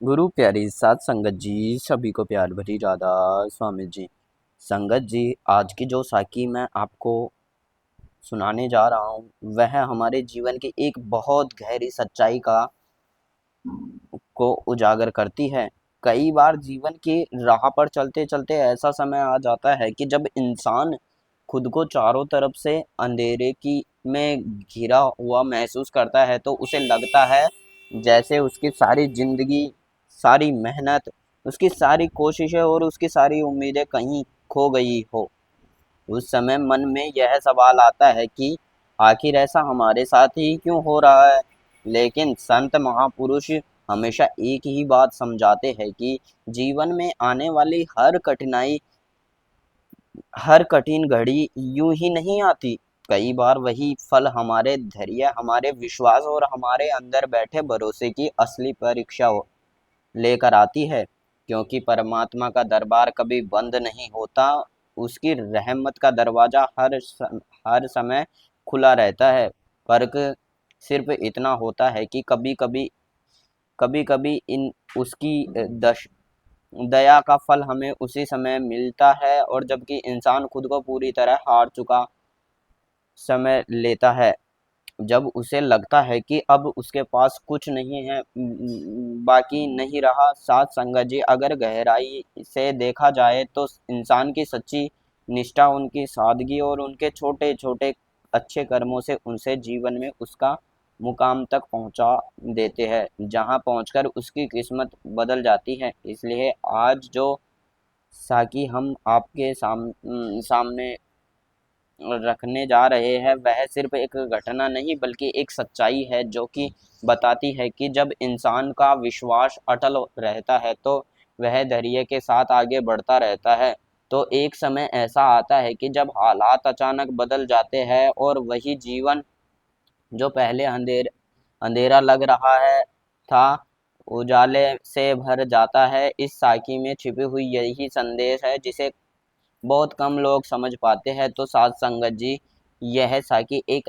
गुरु प्यारी सात संगत जी, सभी को प्यार भरी राधा स्वामी जी। संगत जी, आज की जो साखी मैं आपको सुनाने जा रहा हूँ वह हमारे जीवन की एक बहुत गहरी सच्चाई को उजागर करती है। कई बार जीवन की राह पर चलते चलते ऐसा समय आ जाता है कि जब इंसान खुद को चारों तरफ से अंधेरे की में घिरा हुआ महसूस करता है, तो उसे लगता है जैसे उसकी सारी जिंदगी, सारी मेहनत, उसकी सारी कोशिशें और उसकी सारी उम्मीदें कहीं खो गई हो। उस समय मन में यह सवाल आता है कि आखिर ऐसा हमारे साथ ही क्यों हो रहा है। लेकिन संत महापुरुष हमेशा एक ही बात समझाते हैं कि जीवन में आने वाली हर कठिन घड़ी यूं ही नहीं आती। कई बार वही फल हमारे धैर्य, हमारे विश्वास और हमारे अंदर बैठे भरोसे की असली परीक्षा लेकर आती है। क्योंकि परमात्मा का दरबार कभी बंद नहीं होता, उसकी रहमत का दरवाजा हर समय खुला रहता है। फर्क सिर्फ इतना होता है कि कभी कभी इन उसकी दश दया का फल हमें उसी समय मिलता है, और जबकि इंसान खुद को पूरी तरह हार चुका समय लेता है। जब उसे लगता है कि अब उसके पास कुछ नहीं है, बाकी नहीं रहा। साथ संगत जी, अगर गहराई से देखा जाए तो इंसान की सच्ची निष्ठा उनकी सादगी और उनके छोटे छोटे अच्छे कर्मों से उनसे जीवन में उसका मुकाम तक पहुंचा देते हैं, जहां पहुंचकर उसकी किस्मत बदल जाती है। इसलिए आज जो साकी हम आपके सामने रखने जा रहे हैं वह सिर्फ एक घटना नहीं बल्कि एक सच्चाई है, जो कि बताती है कि जब इंसान का विश्वास अटल रहता है तो वह धैर्य के साथ आगे बढ़ता रहता है। तो एक समय ऐसा आता है कि जब हालात अचानक बदल जाते हैं और वही जीवन जो पहले अंधेरा लग रहा है था, उजाले से भर जाता है। इस साखी में छिपी हुई यही संदेश है जिसे बहुत कम लोग समझ पाते हैं। तो साथ संगत जी, यह साकी एक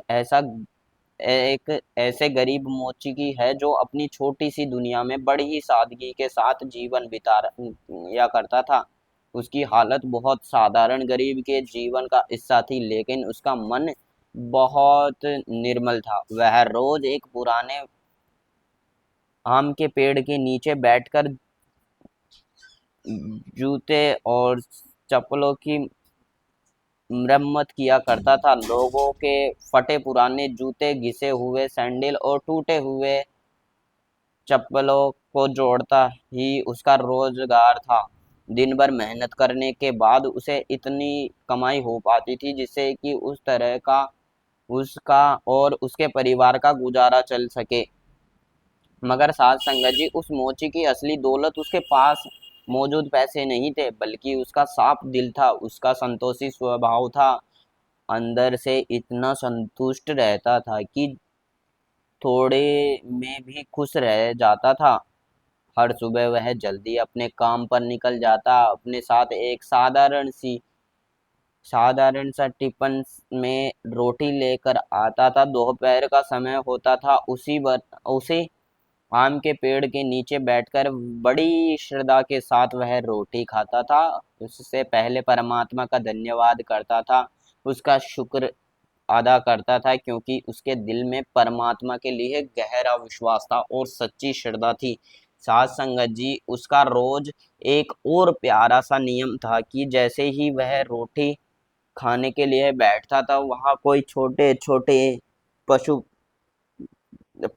ऐसे गरीब मोची की है जो अपनी छोटी सी दुनिया में बड़ी ही सादगी के साथ जीवन बिता या करता था। उसकी हालत बहुत साधारण गरीब के जीवन का हिस्सा थी, लेकिन उसका मन बहुत निर्मल था। वह रोज एक पुराने आम के पेड़ के नीचे बैठकर जूते और चप्पलों की मरम्मत किया करता था। लोगों के फटे पुराने जूते, घिसे हुए सैंडल और टूटे हुए चप्पलों को जोड़ता ही उसका रोजगार था। दिन भर मेहनत करने के बाद उसे इतनी कमाई हो पाती थी जिससे कि उस तरह का उसका और उसके परिवार का गुजारा चल सके। मगर साथ संगत जी, उस मोची की असली दौलत उसके पास मौजूद पैसे नहीं थे, बल्कि उसका साफ दिल था, उसका संतोषी स्वभाव था। अंदर से इतना संतुष्ट रहता था कि थोड़े में भी खुश रह जाता था। हर सुबह वह जल्दी अपने काम पर निकल जाता, अपने साथ एक साधारण सा टिफिन में रोटी लेकर आता था। दोपहर का समय होता था, उसी आम के पेड़ के नीचे बैठकर बड़ी श्रद्धा के साथ वह रोटी खाता था। उससे पहले परमात्मा का धन्यवाद करता था, उसका शुक्र अदा करता था, क्योंकि उसके दिल में परमात्मा के लिए गहरा विश्वास था और सच्ची श्रद्धा थी। साथ संगत जी, उसका रोज एक और प्यारा सा नियम था कि जैसे ही वह रोटी खाने के लिए बैठता था, वहां कोई छोटे छोटे पशु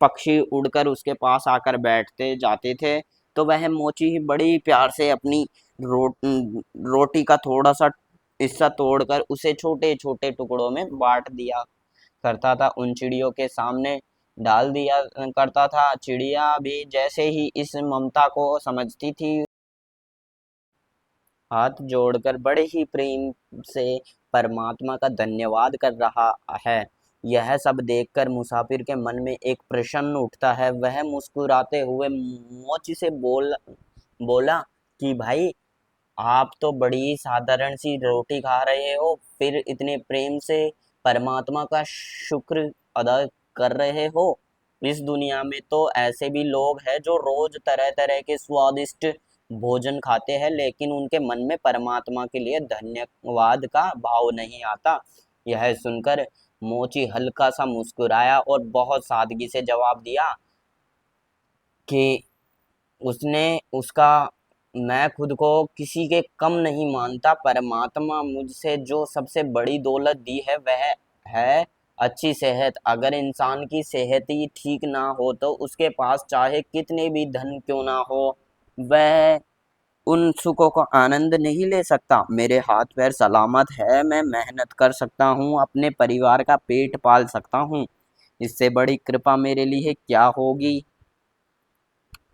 पक्षी उड़कर उसके पास आकर बैठते जाते थे। तो वह मोची ही बड़ी प्यार से अपनी रोटी का थोड़ा सा हिस्सा तोड़कर उसे छोटे छोटे टुकड़ों में बांट दिया करता था, उन चिड़ियों के सामने डाल दिया करता था। चिड़िया भी जैसे ही इस ममता को समझती थी, हाथ जोड़कर बड़े ही प्रेम से परमात्मा का धन्यवाद कर रहा है। यह सब देखकर मुसाफिर के मन में एक प्रश्न उठता है। वह मुस्कुराते हुए मोची से बोला कि भाई, आप तो बड़ी साधारण सी रोटी खा रहे हो, फिर इतने प्रेम से परमात्मा का शुक्र अदा कर रहे हो। इस दुनिया में तो ऐसे भी लोग हैं जो रोज तरह तरह के स्वादिष्ट भोजन खाते हैं, लेकिन उनके मन में परमात्मा के लिए धन्यवाद का भाव नहीं आता। यह सुनकर मोची हल्का सा मुस्कुराया और बहुत सादगी से जवाब दिया कि उसने उसका मैं खुद को किसी के कम नहीं मानता। परमात्मा मुझसे जो सबसे बड़ी दौलत दी है वह है अच्छी सेहत। अगर इंसान की सेहत ही ठीक ना हो तो उसके पास चाहे कितने भी धन क्यों ना हो, वह उन सुखों को आनंद नहीं ले सकता। मेरे हाथ पैर सलामत है, मैं मेहनत कर सकता हूँ, अपने परिवार का पेट पाल सकता हूँ। इससे बड़ी कृपा मेरे लिए क्या होगी।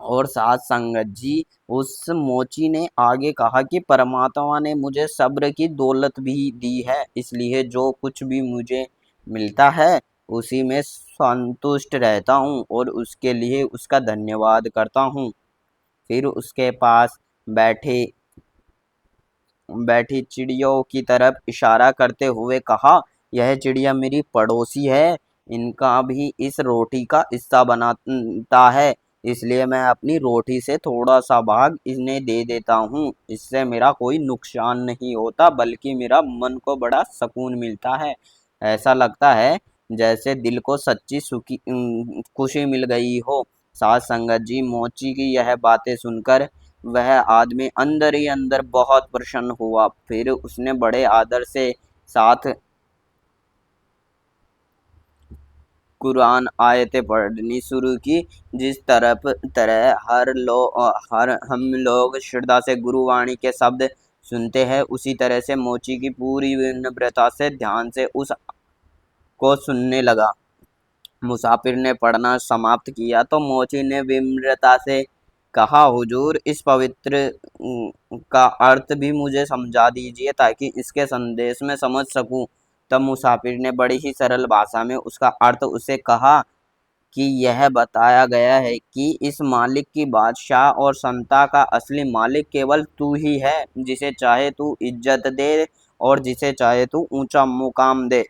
और साथ संगत जी, उस मोची ने आगे कहा कि परमात्मा ने मुझे सब्र की दौलत भी दी है, इसलिए जो कुछ भी मुझे मिलता है उसी में संतुष्ट रहता हूँ और उसके लिए उसका धन्यवाद करता हूँ। फिर उसके पास बैठे बैठी चिड़ियों की तरफ इशारा करते हुए कहा, यह चिड़िया मेरी पड़ोसी है, इनका भी इस रोटी का हिस्सा बनाता है, इसलिए मैं अपनी रोटी से थोड़ा सा भाग इन्हें दे देता हूँ। इससे मेरा कोई नुकसान नहीं होता, बल्कि मेरा मन को बड़ा सुकून मिलता है। ऐसा लगता है जैसे दिल को सच्ची खुशी मिल गई हो। साथ संगत जी, मोची की यह बातें सुनकर वह आदमी अंदर ही अंदर बहुत प्रसन्न हुआ। फिर उसने बड़े आदर से साथ कुरान आयतें पढ़नी शुरू की। जिस तरह हर हम लोग श्रद्धा से गुरुवाणी के शब्द सुनते हैं, उसी तरह से मोची की पूरी विनम्रता से ध्यान से उस को सुनने लगा। मुसाफिर ने पढ़ना समाप्त किया तो मोची ने विम्रता से कहा, हुजूर इस पवित्र का अर्थ भी मुझे समझा दीजिए ताकि इसके संदेश में समझ सकूं। तब मुसाफिर ने बड़ी ही सरल भाषा में उसका अर्थ उसे कहा कि यह बताया गया है कि इस मालिक की बादशाह और संता का असली मालिक केवल तू ही है, जिसे चाहे तू इज्जत दे और जिसे चाहे तू ऊंचा मुकाम दे।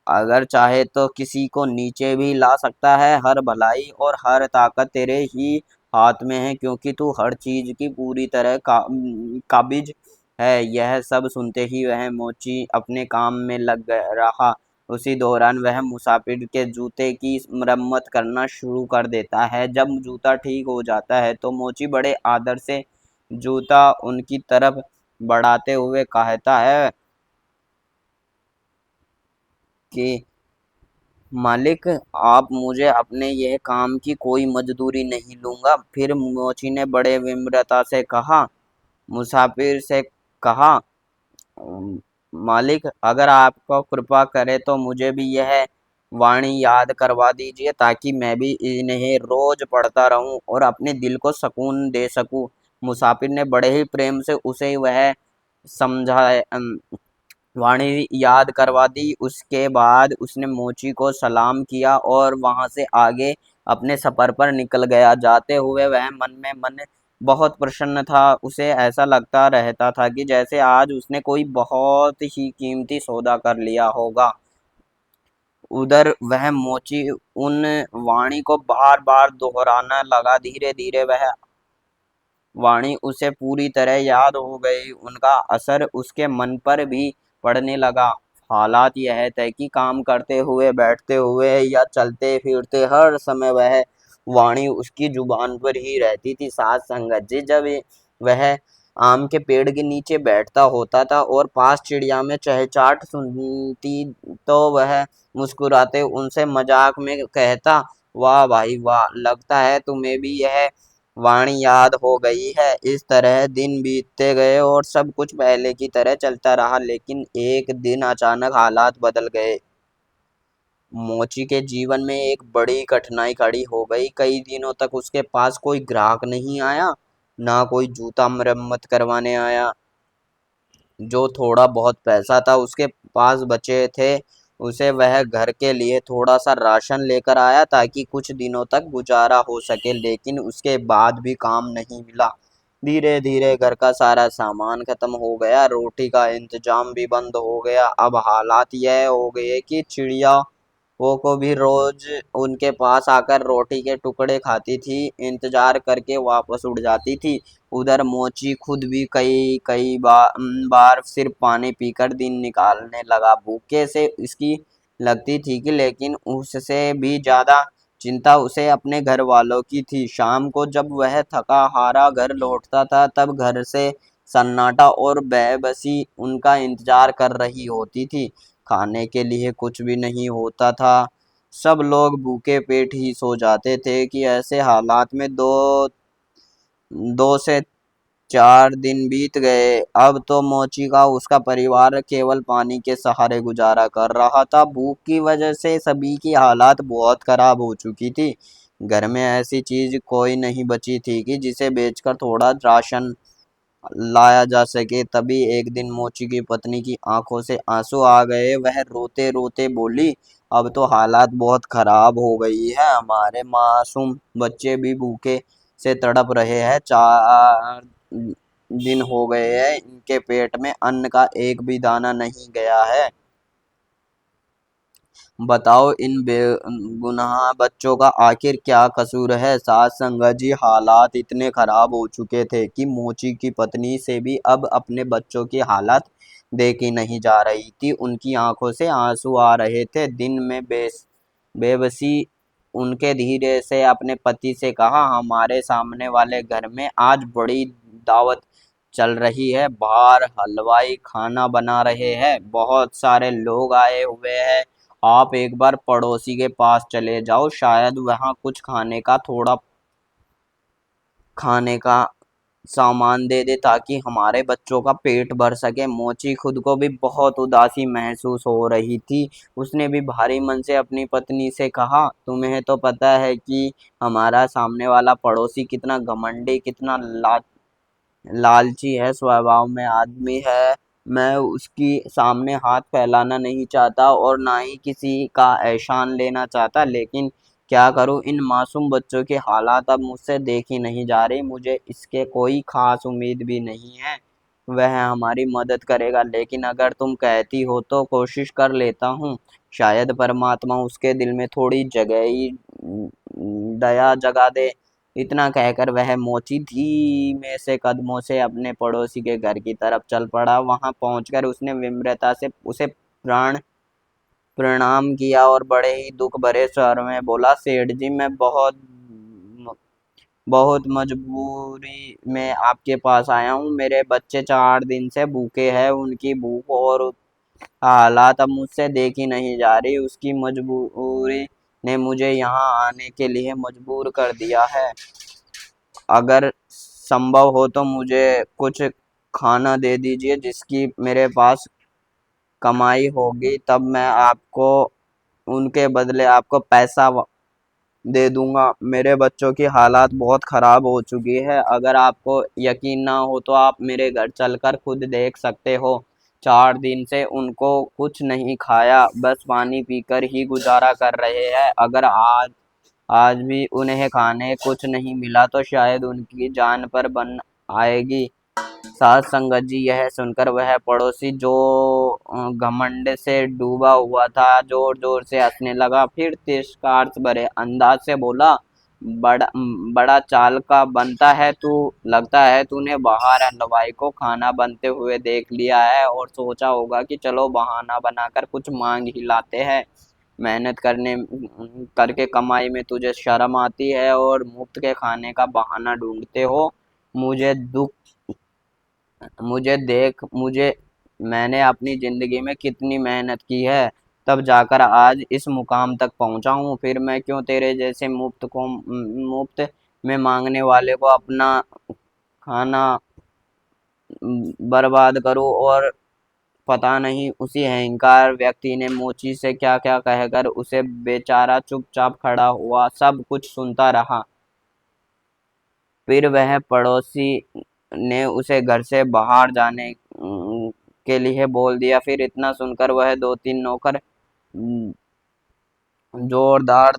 अगर चाहे तो किसी को नीचे भी ला सकता है। हर भलाई और हर ताकत तेरे ही हाथ में है, क्योंकि तू हर चीज की पूरी तरह काबिज है। यह सब सुनते ही वह मोची अपने काम में रहा। उसी दौरान वह मुसाफिर के जूते की मरम्मत करना शुरू कर देता है। जब जूता ठीक हो जाता है तो मोची बड़े आदर से जूता उनकी तरफ बढ़ाते हुए कहता है कि मालिक, आप मुझे अपने यह काम की कोई मजदूरी नहीं लूंगा। फिर मोची ने बड़े विम्रता से कहा, मुसाफिर से कहा, "अम, मालिक, अगर आपको कृपा करे तो मुझे भी यह वाणी याद करवा दीजिए ताकि मैं भी इन्हें रोज पढ़ता रहूं और अपने दिल को सुकून दे सकूं। मुसाफिर ने बड़े ही प्रेम से उसे वह समझा वाणी याद करवा दी। उसके बाद उसने मोची को सलाम किया और वहां से आगे अपने सफर पर निकल गया। जाते हुए वह मन में मन बहुत प्रसन्न था। उसे ऐसा लगता रहता था कि जैसे आज उसने कोई बहुत ही कीमती सौदा कर लिया होगा। उधर वह मोची उन वाणी को बार बार दोहराना लगा। धीरे धीरे वह वाणी उसे पूरी तरह याद हो गई। उनका असर उसके मन पर भी पड़ने लगा। हालात यह थे कि काम करते हुए, बैठते हुए या चलते फिरते हर समय वह वाणी उसकी जुबान पर ही रहती थी। साथ संगत जी, जब वह आम के पेड़ के नीचे बैठता होता था और पास चिड़िया में चहचहाट सुनती तो वह मुस्कुराते उनसे मजाक में कहता, वाह भाई वाह, लगता है तुम्हें भी यह वाणी याद हो गई है। इस तरह दिन बीतते गए और सब कुछ पहले की तरह चलता रहा, लेकिन एक दिन अचानक हालात बदल गए। मोची के जीवन में एक बड़ी कठिनाई खड़ी हो गई। कई दिनों तक उसके पास कोई ग्राहक नहीं आया, ना कोई जूता मरम्मत करवाने आया। जो थोड़ा बहुत पैसा था उसके पास बचे थे, उसे वह घर के लिए थोड़ा सा राशन लेकर आया ताकि कुछ दिनों तक गुजारा हो सके, लेकिन उसके बाद भी काम नहीं मिला। धीरे धीरे घर का सारा सामान खत्म हो गया, रोटी का इंतजाम भी बंद हो गया। अब हालात यह हो गए कि चिड़िया वो को भी रोज उनके पास आकर रोटी के टुकड़े खाती थी, इंतजार करके वापस उड़ जाती थी। उधर मोची खुद भी कई कई बार सिर्फ पानी पीकर दिन निकालने लगा। भूखे से इसकी लगती थी कि, लेकिन उससे भी ज्यादा चिंता उसे अपने घर वालों की थी। शाम को जब वह थका हारा घर लौटता था, तब घर से सन्नाटा और बेबसी उनका इंतजार कर रही होती थी। खाने के लिए कुछ भी नहीं होता था। सब लोग भूखे पेट ही सो जाते थे कि ऐसे हालात में दो 2 से 4 दिन बीत गए। अब तो मोची का उसका परिवार केवल पानी के सहारे गुजारा कर रहा था। भूख की वजह से सभी की हालात बहुत खराब हो चुकी थी। घर में ऐसी चीज कोई नहीं बची थी कि जिसे बेचकर थोड़ा राशन लाया जा सके। तभी एक दिन मोची की पत्नी की आंखों से आंसू आ गए। वह रोते रोते बोली, अब तो हालात बहुत खराब हो गई है। हमारे मासूम बच्चे भी भूखे से तड़प रहे हैं। 4 दिन हो गए हैं, इनके पेट में अन्न का एक भी दाना नहीं गया है। बताओ इन बेगुनाह बच्चों का आखिर क्या कसूर है। सास संगत जी, हालात इतने खराब हो चुके थे कि मोची की पत्नी से भी अब अपने बच्चों की हालत देखी नहीं जा रही थी। उनकी आंखों से आंसू आ रहे थे। दिन में बेबसी उनके धीरे से अपने पति से कहा, हमारे सामने वाले घर में आज बड़ी दावत चल रही है। बाहर हलवाई खाना बना रहे हैं, बहुत सारे लोग आए हुए हैं। आप एक बार पड़ोसी के पास चले जाओ, शायद वहाँ कुछ खाने का सामान दे दे, ताकि हमारे बच्चों का पेट भर सके। मोची खुद को भी बहुत उदासी महसूस हो रही थी। उसने भी भारी मन से अपनी पत्नी से कहा, तुम्हें तो पता है कि हमारा सामने वाला पड़ोसी कितना घमंडी, कितना लालची है, स्वभाव में आदमी है। मैं उसकी सामने हाथ फैलाना नहीं चाहता और ना ही किसी का एहसान लेना चाहता, लेकिन क्या करूं, इन मासूम बच्चों की हालात अब मुझसे देखी नहीं जा रही। मुझे इसके कोई खास उम्मीद भी नहीं है वह हमारी मदद करेगा, लेकिन अगर तुम कहती हो तो कोशिश कर लेता हूँ। शायद परमात्मा उसके दिल में थोड़ी जगह ही दया जगा दे। इतना कहकर वह मोची धीमे से कदमों से अपने पड़ोसी के घर की तरफ चल पड़ा। वहां पहुंचकर उसने विनम्रता से उसे प्रणाम किया और बड़े ही दुख भरे स्वर में बोला, सेठ जी, मैं बहुत मजबूरी में आपके पास आया हूँ। मेरे बच्चे 4 दिन से भूखे हैं। उनकी भूख और हालात अब मुझसे देखी नहीं जा रही। उसकी मजबूरी ने मुझे यहाँ आने के लिए मजबूर कर दिया है। अगर संभव हो तो मुझे कुछ खाना दे दीजिए, जिसकी मेरे पास कमाई होगी तब मैं आपको उनके बदले आपको पैसा दे दूंगा। मेरे बच्चों की हालात बहुत खराब हो चुकी है। अगर आपको यकीन ना हो तो आप मेरे घर चलकर खुद देख सकते हो। 4 दिन से उनको कुछ नहीं खाया, बस पानी पीकर ही गुजारा कर रहे हैं। अगर आज आज भी उन्हें खाने कुछ नहीं मिला तो शायद उनकी जान पर बन आएगी। साथ संगत जी, यह सुनकर वह पड़ोसी जो घमंड से डूबा हुआ था जोर जोर से हंसने लगा। फिर तिरस्कार भरे अंदाज से बोला, बड़ा बड़ा चाल का बनता है तू। लगता है तूने बाहर हलवाई को खाना बनते हुए देख लिया है और सोचा होगा कि चलो बहाना बनाकर कुछ मांग ही लाते हैं। मेहनत करने करके कमाई में तुझे शर्म आती है और मुफ्त के खाने का बहाना ढूंढते हो। मुझे दुख मुझे देख मुझे मैंने अपनी जिंदगी में कितनी मेहनत की है, तब जाकर आज इस मुकाम तक पहुंचा हूँ। फिर मैं क्यों तेरे जैसे मुफ्त में मांगने वाले को अपना खाना बर्बाद करूँ। और पता नहीं उसी अहंकार व्यक्ति ने मोची से क्या क्या कहकर उसे बेचारा चुपचाप खड़ा हुआ सब कुछ सुनता रहा। फिर वह पड़ोसी ने उसे घर से बाहर जाने के लिए बोल दिया। फिर इतना सुनकर वह 2-3 नौकर जोरदार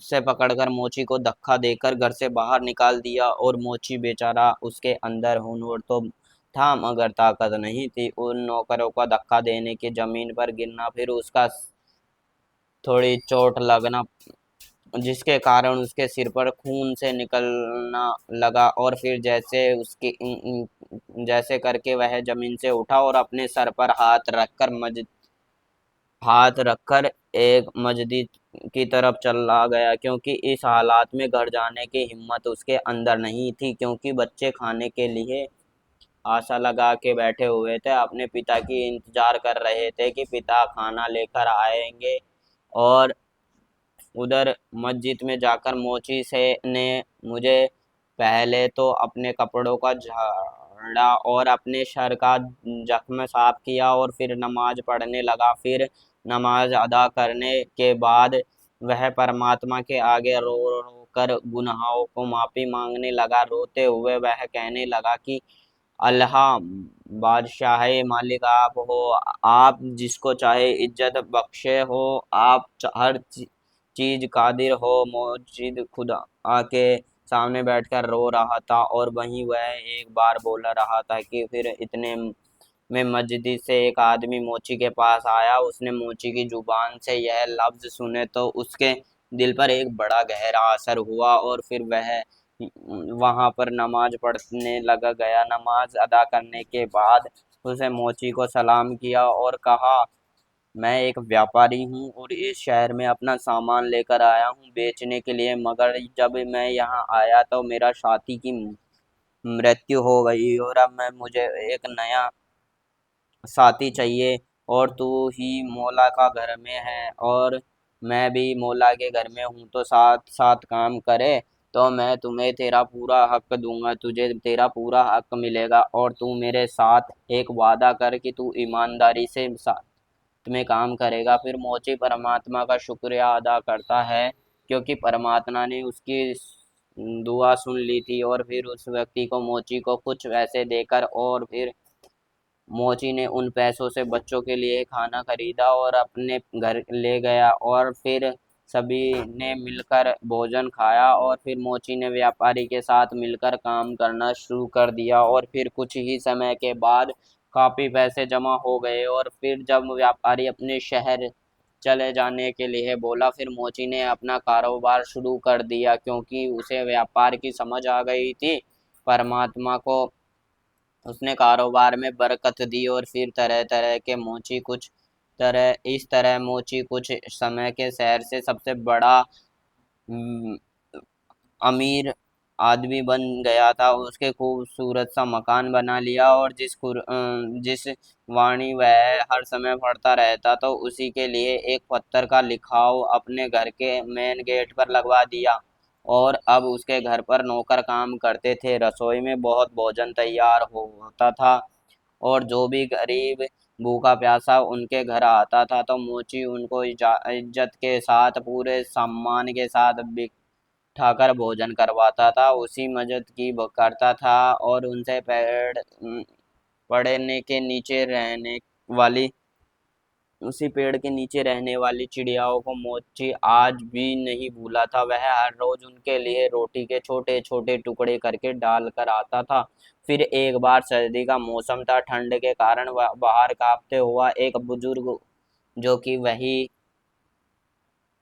से पकड़कर मोची को धक्का देकर घर से बाहर निकाल दिया। और मोची बेचारा, उसके अंदर हुनर तो था मगर ताकत नहीं थी। उन नौकरों का धक्का देने के जमीन पर गिरना, फिर उसका थोड़ी चोट लगना, जिसके कारण उसके सिर पर खून से निकलना लगा। और फिर जैसे करके वह जमीन से उठा और अपने सर पर हाथ रखकर एक मस्जिद की तरफ चला गया, क्योंकि इस हालात में घर जाने की हिम्मत उसके अंदर नहीं थी, क्योंकि बच्चे खाने के लिए आशा लगा के बैठे हुए थे, अपने पिता की इंतजार कर रहे थे कि पिता खाना लेकर आएंगे। और उधर मस्जिद में जाकर मोची से ने मुझे पहले तो अपने कपड़ों का झाड़ा और अपने सर का जख्म साफ किया और फिर नमाज पढ़ने लगा। फिर नमाज अदा करने के बाद वह परमात्मा के आगे रो रो कर गुनाहों को माफी मांगने लगा। रोते हुए वह कहने लगा कि अल्लाह, बादशाह मालिक आप हो, आप जिसको चाहे इज्जत बख्शे हो, आप हर चीज कादिर हो। मौजूद खुदा के सामने बैठकर रो रहा था और वहीं वह एक बार बोल रहा था कि फिर इतने में मस्जिद से एक आदमी मोची के पास आया। उसने मोची की जुबान से यह लफ्ज सुने तो उसके दिल पर एक बड़ा गहरा असर हुआ और फिर वह वहां पर नमाज पढ़ने लगा गया। नमाज अदा करने के बाद उसने मोची को सलाम किया और कहा, मैं एक व्यापारी हूँ और इस शहर में अपना सामान लेकर आया हूँ बेचने के लिए, मगर जब मैं यहाँ आया तो मेरा साथी की मृत्यु हो गई और अब मैं मुझे एक नया साथी चाहिए। और तू ही मौला का घर में है और मैं भी मौला के घर में हूँ, तो साथ साथ काम करे तो मैं तुम्हें तेरा पूरा हक दूंगा, तुझे तेरा पूरा हक मिलेगा। और तू मेरे साथ एक वादा कर कि तू ईमानदारी से साथ में काम करेगा। फिर मोची परमात्मा का शुक्रिया अदा करता है, क्योंकि परमात्मा ने उसकी दुआ सुन ली थी। और फिर उस व्यक्ति को मोची को कुछ पैसे देकर और फिर मोची ने उन पैसों से बच्चों के लिए खाना खरीदा और अपने घर ले गया और फिर सभी ने मिलकर भोजन खाया। और फिर मोची ने व्यापारी के साथ मिलकर काम करना शुरू कर दिया और फिर कुछ ही समय के बाद काफी पैसे जमा हो गए। और फिर जब व्यापारी अपने शहर चले जाने के लिए बोला, फिर मोची ने अपना कारोबार शुरू कर दिया, क्योंकि उसे व्यापार की समझ आ गई थी। परमात्मा को उसने कारोबार में बरकत दी और फिर तरह तरह के मोची कुछ तरह इस तरह मोची कुछ समय के शहर से सबसे बड़ा हम्म, अमीर आदमी बन गया था। उसके खूबसूरत सा मकान बना लिया और जिस वाणी वह हर समय पढ़ता रहता तो उसी के लिए एक पत्थर का लिखाव अपने घर के मेन गेट पर लगवा दिया। और अब उसके घर पर नौकर काम करते थे, रसोई में बहुत भोजन तैयार होता था। और जो भी गरीब भूखा प्यासा उनके घर आता था तो मोची उनको इज्जत के साथ पूरे सम्मान के साथ ठाकर भोजन करवाता था, उसी मस्जिद की करता था। और उनसे पड़ने के नीचे रहने वाली उसी पेड़ के नीचे रहने वाली चिड़ियाओं को मोची आज भी नहीं भूला था। वह हर रोज उनके लिए रोटी के छोटे छोटे टुकड़े करके डाल कर आता था। फिर एक बार सर्दी का मौसम था, ठंड के कारण बाहर कांपते हुआ एक बुजुर्ग, जो कि वही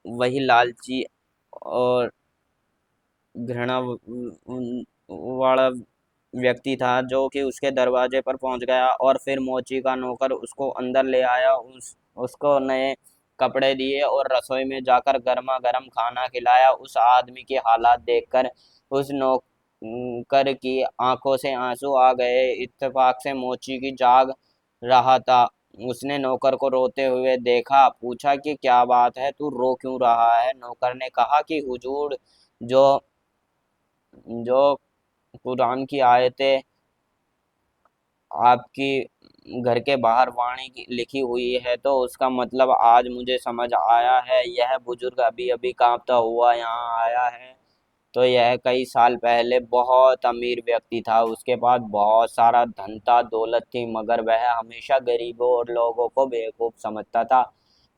वही लालची और घृणा वाला व्यक्ति था, जो कि उसके दरवाजे पर पहुंच गया। और फिर मोची का नौकर उसको अंदर ले आया, उसको नए कपड़े दिए और रसोई में जाकर गर्मा गर्म खाना खिलाया। उस आदमी की हालात देखकर उस नौकर की आंखों से आंसू आ गए। इत्तेफाक से मोची की जाग रहा था, उसने नौकर को रोते हुए देखा, पूछा कि क्या बात है, तू रो क्यों रहा है। नौकर ने कहा कि हुजूर, जो जो कुरान की आयतें आपकी घर के बाहर वाणी लिखी हुई है, तो उसका मतलब आज मुझे समझ आया है। यह बुजुर्ग अभी अभी कांपता हुआ यहाँ आया है, तो यह कई साल पहले बहुत अमीर व्यक्ति था, उसके पास बहुत सारा धन था, दौलत थी, मगर वह हमेशा गरीबों और लोगों को बेवकूफ समझता था,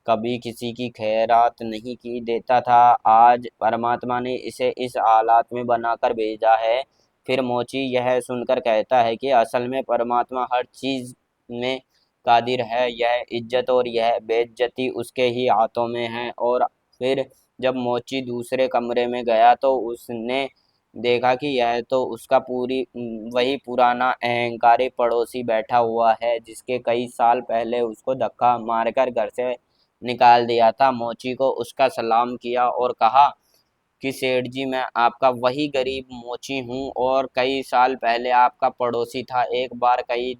कभी किसी की खैरात नहीं की देता था। आज परमात्मा ने इसे इस हालात में बनाकर भेजा है। फिर मोची यह सुनकर कहता है कि असल में परमात्मा हर चीज में कादिर है। यह इज्जत और यह बेइज्जती उसके ही हाथों में है। और फिर जब मोची दूसरे कमरे में गया तो उसने देखा कि यह तो उसका वही पुराना अहंकारी पड़ोसी बैठा हुआ है जिसके कई साल पहले उसको धक्का मारकर घर से निकाल दिया था। मोची को उसका सलाम किया और कहा कि सेठ जी, मैं आपका वही गरीब मोची हूँ और कई साल पहले आपका पड़ोसी था। एक बार कई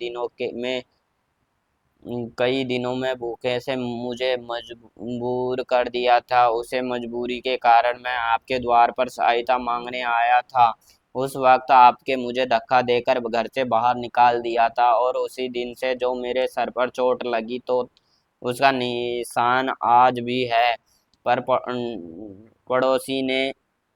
दिनों में भूखे से मुझे मजबूर कर दिया था। उसे मजबूरी के कारण मैं आपके द्वार पर सहायता मांगने आया था। उस वक्त आपके मुझे धक्का देकर घर से बाहर निकाल दिया था और उसी दिन से जो मेरे सर पर चोट लगी तो उसका निशान आज भी है। पर पड़ोसी ने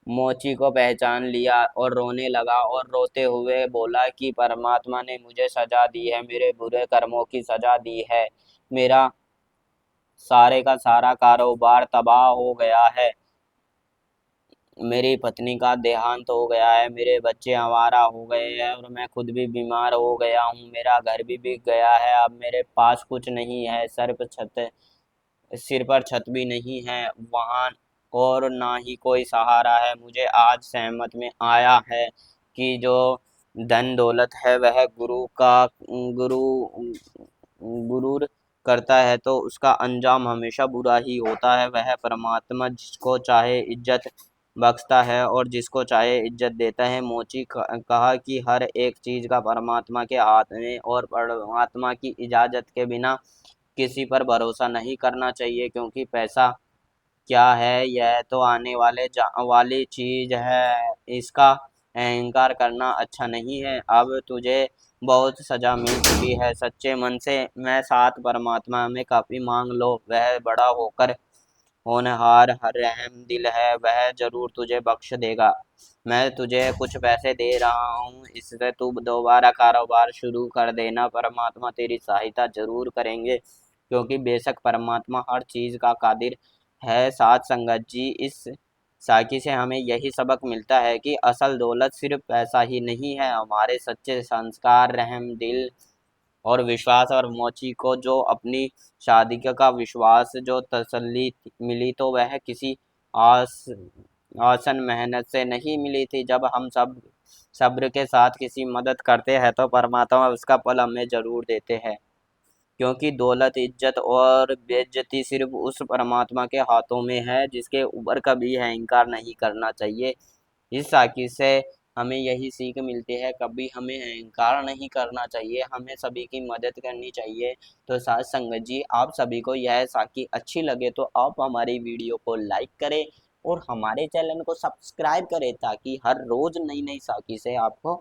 मोची को पहचान लिया और रोने लगा और रोते हुए बोला कि परमात्मा ने मुझे सजा दी है, मेरे बुरे कर्मों की सजा दी है। मेरा सारे का सारा कारोबार तबाह हो गया है। मेरी पत्नी का देहांत हो गया है, मेरे बच्चे आवारा हो गए हैं और मैं खुद भी बीमार हो गया हूँ। मेरा घर भी बिक गया है। अब मेरे पास कुछ नहीं है, सिर पर छत भी नहीं है वहाँ, और ना ही कोई सहारा है। मुझे आज सहमत में आया है कि जो धन दौलत है वह गुरु गुरूर करता है तो उसका अंजाम हमेशा बुरा ही होता है। वह परमात्मा जिसको चाहे इज्जत बख्शता है और जिसको चाहे इज्जत देता है। मोची कहा कि हर एक चीज का परमात्मा के हाथ में और परमात्मा की इजाजत के बिना किसी पर भरोसा नहीं करना चाहिए, क्योंकि पैसा क्या है, यह तो आने वाली चीज है। इसका अहंकार करना अच्छा नहीं है। अब तुझे बहुत सजा मिल चुकी है। सच्चे मन से मैं साथ परमात्मा में काफी मांग लो। वह बड़ा होकर होनहार हर रहम दिल है, वह जरूर तुझे बख्श देगा। मैं तुझे कुछ पैसे दे रहा हूँ, इससे तू दोबारा कारोबार शुरू कर देना। परमात्मा तेरी सहायता जरूर करेंगे, क्योंकि बेशक परमात्मा हर चीज का कादिर है। साथ संगत जी, इस साकी से हमें यही सबक मिलता है कि असल दौलत सिर्फ पैसा ही नहीं है, हमारे सच्चे संस्कार, रहम दिल और विश्वास। और मोची को जो अपनी शादी का विश्वास जो तसल्ली मिली तो वह किसी आस आसन मेहनत से नहीं मिली थी। जब हम सब सब्र के साथ किसी मदद करते हैं तो परमात्मा उसका फल हमें जरूर देते हैं, क्योंकि दौलत, इज्जत और बेइज्जती सिर्फ उस परमात्मा के हाथों में है जिसके ऊपर कभी अहंकार नहीं करना चाहिए। इस साकी से हमें यही सीख मिलती है, कभी हमें अहंकार नहीं करना चाहिए, हमें सभी की मदद करनी चाहिए। तो साथ संगत जी, आप सभी को यह साकी अच्छी लगे तो आप हमारी वीडियो को लाइक करें और हमारे चैनल को सब्सक्राइब करें, ताकि हर रोज नई नई साकी से आपको